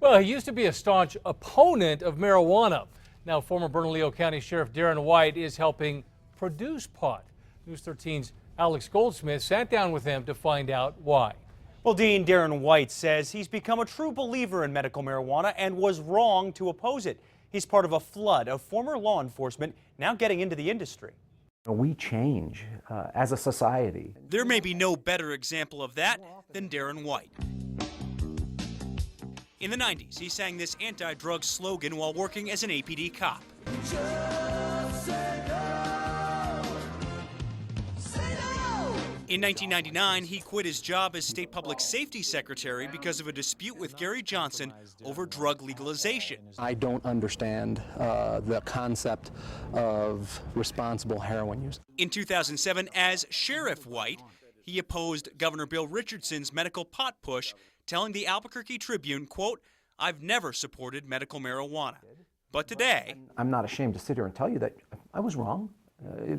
Well, he used to be a staunch opponent of marijuana. Now, former Bernalillo County Sheriff Darren White is helping produce pot. News 13's Alex Goldsmith sat down with him to find out why. Well, Dean, Darren White says he's become a true believer in medical marijuana and was wrong to oppose it. He's part of a flood of former law enforcement now getting into the industry. We change as a society. There may be no better example of that than Darren White. In the 90s, he sang this anti-drug slogan while working as an APD cop. In 1999, he quit his job as state public safety secretary because of a dispute with Gary Johnson over drug legalization. I don't understand the concept of responsible heroin use. In 2007, as Sheriff White, he opposed Governor Bill Richardson's medical pot push, telling the Albuquerque Tribune, quote, "I've never supported medical marijuana." But today, I'm not ashamed to sit here and tell you that I was wrong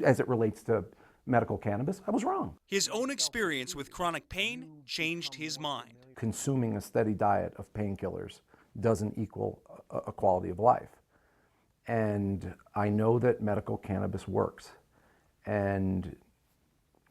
as it relates to medical cannabis. I was wrong. his own experience with chronic pain changed his mind. Consuming a steady diet of painkillers doesn't equal a quality of life. And I know that medical cannabis works. And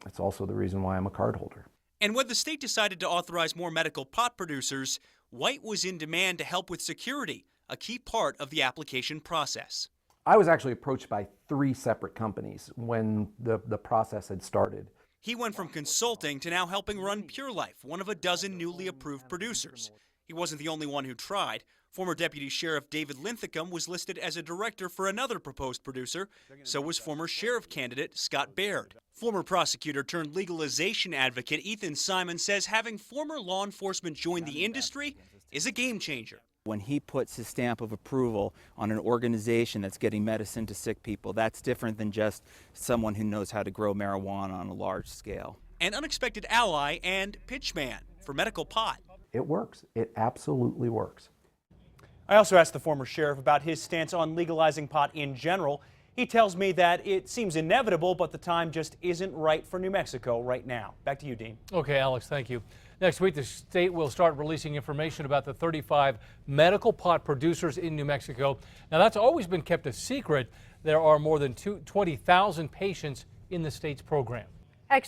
it's also the reason why I'm a card holder. And when the state decided to authorize more medical pot producers, White was in demand to help with security, a key part of the application process. I was actually approached by 3 separate companies when the process had started. He went from consulting to now helping run Pure Life, one of a dozen newly approved producers. He wasn't the only one who tried. Former Deputy Sheriff David Linthicum was listed as a director for another proposed producer. So was former sheriff candidate Scott Baird. Former prosecutor turned legalization advocate Ethan Simon says having former law enforcement join the industry is a game changer. When he puts his stamp of approval on an organization that's getting medicine to sick people, that's different than just someone who knows how to grow marijuana on a large scale. An unexpected ally and pitchman for medical pot. It works. It absolutely works. I also asked the former sheriff about his stance on legalizing pot in general. He tells me that it seems inevitable, but the time just isn't right for New Mexico right now. Back to you, Dean. Okay, Alex, thank you. Next week, the state will start releasing information about the 35 medical pot producers in New Mexico. Now, that's always been kept a secret. There are more than 20,000 patients in the state's program.